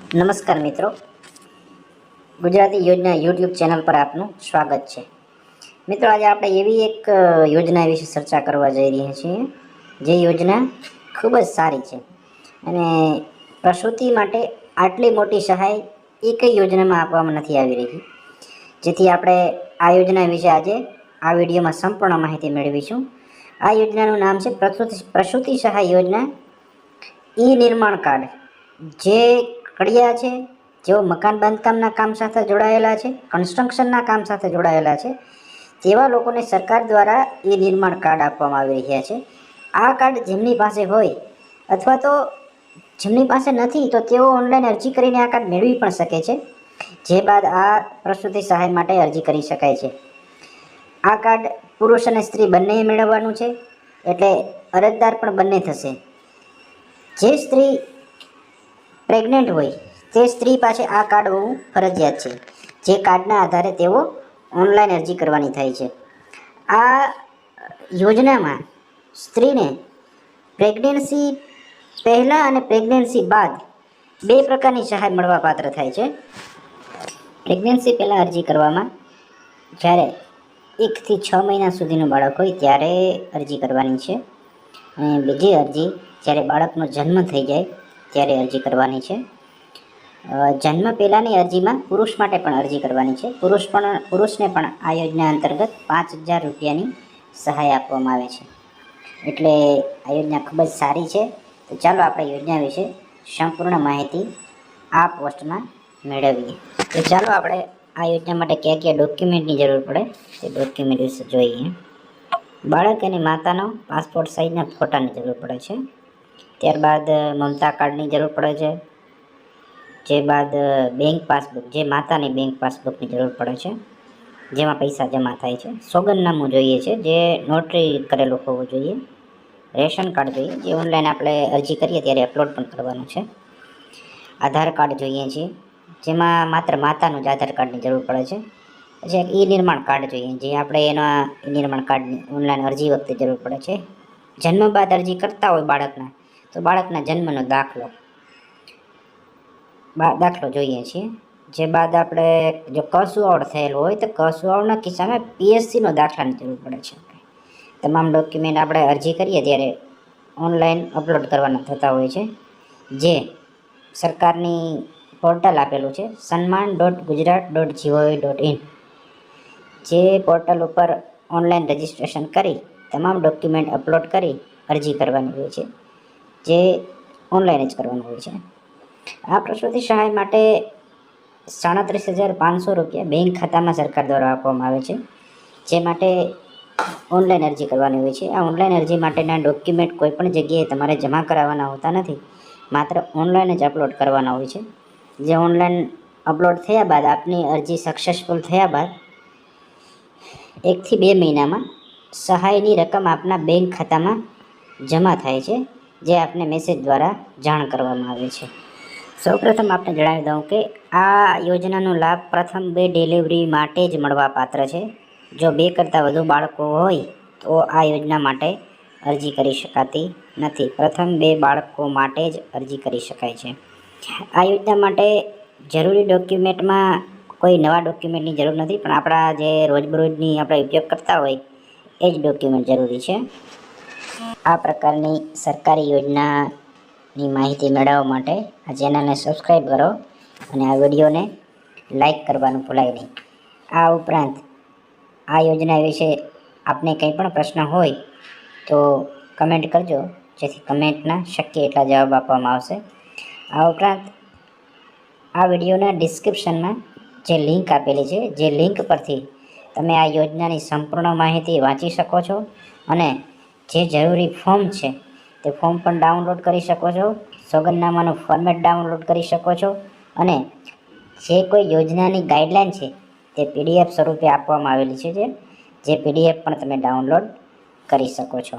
નમસ્કાર મિત્રો, ગુજરાતી યોજના યુટ્યુબ ચેનલ પર આપનું સ્વાગત છે. મિત્રો, આજે આપણે એવી એક યોજના વિશે ચર્ચા કરવા જઈ રહ્યા છીએ જે યોજના ખૂબ જ સારી છે અને પ્રસૂતિ માટે આટલી મોટી સહાય એક યોજનામાં આપવામાં નથી આવી રહી, જેથી આપણે આ યોજના વિશે આજે આ વિડીયોમાં સંપૂર્ણ માહિતી મેળવીશું. આ યોજનાનું નામ છે પ્રસૂતિ સહાય યોજના ઈ નિર્માણ કાર્ડ. જે કડિયા છે, જેઓ મકાન બાંધકામના કામ સાથે જોડાયેલા છે, કન્સ્ટ્રક્શનના કામ સાથે જોડાયેલા છે, તેવા લોકોને સરકાર દ્વારા એ નિર્માણ કાર્ડ આપવામાં આવી રહ્યા છે. આ કાર્ડ જેમની પાસે હોય અથવા તો જેમની પાસે નથી તો તેઓ ઓનલાઈન અરજી કરીને આ કાર્ડ મેળવી પણ શકે છે, જે બાદ આ પ્રસૂતિ સહાય માટે અરજી કરી શકાય છે. આ કાર્ડ પુરુષ અને સ્ત્રી બંનેએ મેળવવાનું છે, એટલે અરજદાર પણ બંને થશે. જે સ્ત્રી પ્રેગ્નન્ટ હોય તે સ્ત્રી પાસે આ કાર્ડ હોવું ફરજિયાત છે, જે કાર્ડના આધારે તેઓ ઓનલાઈન અરજી કરવાની થાય છે. આ યોજનામાં સ્ત્રીને પ્રેગ્નન્સી પહેલાં અને પ્રેગ્નન્સી બાદ બે પ્રકારની સહાય મળવા પાત્ર થાય છે. પ્રેગ્નન્સી પહેલાં અરજી કરવામાં જ્યારે 1 થી 6 મહિના સુધીનું બાળક હોય ત્યારે અરજી કરવાની છે, અને બીજી અરજી જ્યારે બાળકનો જન્મ થઈ જાય ત્યારે અરજી કરવાની છે. જન્મ પહેલાંની અરજીમાં પુરુષ માટે પણ અરજી કરવાની છે. પુરુષને પણ આ યોજના અંતર્ગત 5,000 રૂપિયાની સહાય આપવામાં આવે છે. એટલે આ યોજના ખૂબ જ સારી છે. તો ચાલો આપણે યોજના વિશે સંપૂર્ણ માહિતી આ પોસ્ટમાં મેળવીએ. તો ચાલો આપણે આ યોજના માટે કયા કયા ડોક્યુમેન્ટની જરૂર પડે તે ડોક્યુમેન્ટ વિશે જોઈએ. બાળક અને માતાનો પાસપોર્ટ સાઇઝના ફોટાની જરૂર પડે છે. ત્યારબાદ મમતા કાર્ડની જરૂર પડે છે. જે બાદ બેંક પાસબુક, જે માતાની બેંક પાસબુકની જરૂર પડે છે, જેમાં પૈસા જમા થાય છે. સોગંદનામું જોઈએ છે, જે નોટરી કરેલું હોવું જોઈએ. રેશન કાર્ડ જોઈએ, જે ઓનલાઈન આપણે અરજી કરીએ ત્યારે અપલોડ પણ કરવાનું છે. આધાર કાર્ડ જોઈએ છે, જેમાં માત્ર માતાનું જ આધાર કાર્ડની જરૂર પડે છે. પછી એક ઈ નિર્માણ કાર્ડ જોઈએ, જે આપણે એના ઈ નિર્માણ કાર્ડની ઓનલાઈન અરજી વખતે જરૂર પડે છે. જન્મ બાદ અરજી કરતા હોય બાળકના, તો બાળકના જન્મનો દાખલો જોઈએ છીએ. જે બાદ આપણે જો કસુવાવડ થયેલો હોય તો કસુવાવડના કિસ્સામાં PSCનો દાખલાની જરૂર પડે છે. તમામ ડોક્યુમેન્ટ આપણે અરજી કરીએ ત્યારે ઓનલાઈન અપલોડ કરવાના થતા હોય છે, જે સરકારની પોર્ટલ આપેલું છે sanman.gujarat.gov.in. જે પોર્ટલ ઉપર ઓનલાઈન રજિસ્ટ્રેશન કરી તમામ ડોક્યુમેન્ટ અપલોડ કરી અરજી કરવાની હોય છે, જે ઓનલાઈન જ કરવાનું હોય છે. આ પ્રસૂતિ સહાય માટે 37,500 રૂપિયા બેંક ખાતામાં સરકાર દ્વારા આપવામાં આવે છે, જે માટે ઓનલાઈન અરજી કરવાની હોય છે. આ ઓનલાઈન અરજી માટેના ડોક્યુમેન્ટ કોઈપણ જગ્યાએ તમારે જમા કરાવવાના હોતા નથી, માત્ર ઓનલાઈન જ અપલોડ કરવાના હોય છે. જે ઓનલાઈન અપલોડ થયા બાદ આપની અરજી સક્સેસફુલ થયા બાદ 1 થી 2 મહિનામાં સહાયની રકમ આપના બેંક ખાતામાં જમા થાય છે, જે આપને મેસેજ દ્વારા જાણ કરવામાં આવે છે. સૌપ્રથમ આપને જણાવી દઉં કે આ યોજનાનો લાભ પ્રથમ 2 ડિલિવરી માટે જ મળવા પાત્ર છે. જો 2 કરતાં વધુ બાળકો હોય તો આ યોજના માટે અરજી કરી શકાતી નથી. પ્રથમ 2 બાળકો માટે જ અરજી કરી શકાય છે. આ યોજના માટે જરૂરી ડોક્યુમેન્ટમાં કોઈ નવા ડોક્યુમેન્ટની જરૂર નથી, પણ આપણા જે રોજબરોજની આપણે ઉપયોગ કરતા હોય એ જ ડોક્યુમેન્ટ જરૂરી છે. આ પ્રકારની સરકારી યોજનાની માહિતી મેળવવા માટે આ ચેનલને સબસ્ક્રાઈબ કરો અને આ વિડીયોને લાઈક કરવાનું ભૂલાય નહીં. આ ઉપરાંત આ યોજના વિશે આપને કંઈ પણ પ્રશ્ન હોય તો કમેન્ટ કરજો, જેથી કમેન્ટના શક્ય એટલા જવાબ આપવામાં આવશે. આ ઉપરાંત આ વિડીયોના ડિસ્ક્રિપ્શનમાં જે લિંક આપેલી છે, જે લિંક પરથી તમે આ યોજનાની સંપૂર્ણ માહિતી વાંચી શકો છો અને જે જરૂરી ફોર્મ છે તે ફોર્મ પણ ડાઉનલોડ કરી શકો છો. સોગંદનામાનું ફોર્મેટ ડાઉનલોડ કરી શકો છો અને જે કોઈ યોજનાની ગાઈડલાઈન છે તે PDF સ્વરૂપે આપવામાં આવેલી છે, જે PDF પણ તમે ડાઉનલોડ કરી શકો છો.